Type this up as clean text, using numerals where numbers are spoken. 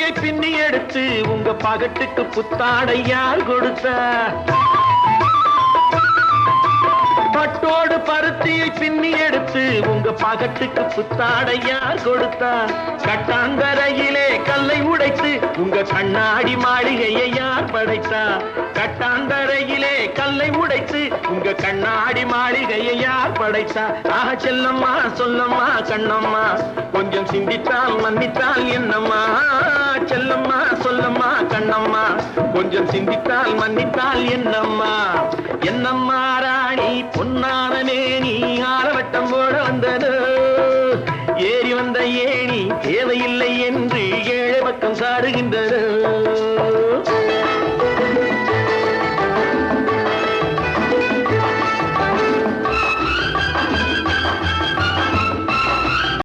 பருத்தியை பின்னி எடுத்து உங்க பகட்டுக்கு புத்தாடை யார் கொடுத்தா? பட்டோடு பருத்தியை பின்னி எடுத்து உங்க பகட்டுக்கு புத்தாடை யார் கொடுத்தா? கட்டாந்தரையிலே கல்லை உடைத்து உங்க கண்ணாடி மாளிகையை யார் படைத்தா? கட்டாந்தரையிலே கல்லை உடைத்து உங்க கண்ணாடி மாளிகையை யார் படைத்தா? ஆக செல்லம்மா சொல்லம்மா கண்ணம்மா கொஞ்சம் சிந்தித்தால் மன்னித்தால் என்னம்மா? செல்லம்மா சொல்லம்மா கண்ணம்மா கொஞ்சம் சிந்தித்தால் மன்னித்தால் என்னம்மா? என்னம்மா ராணி பொன்னானே நீ ஆலவட்டம் போட வந்ததோ? ஏறி வந்த ஏணி தேவையில்லை என்று ஏழை பக்கம் சாடுகின்றதோ?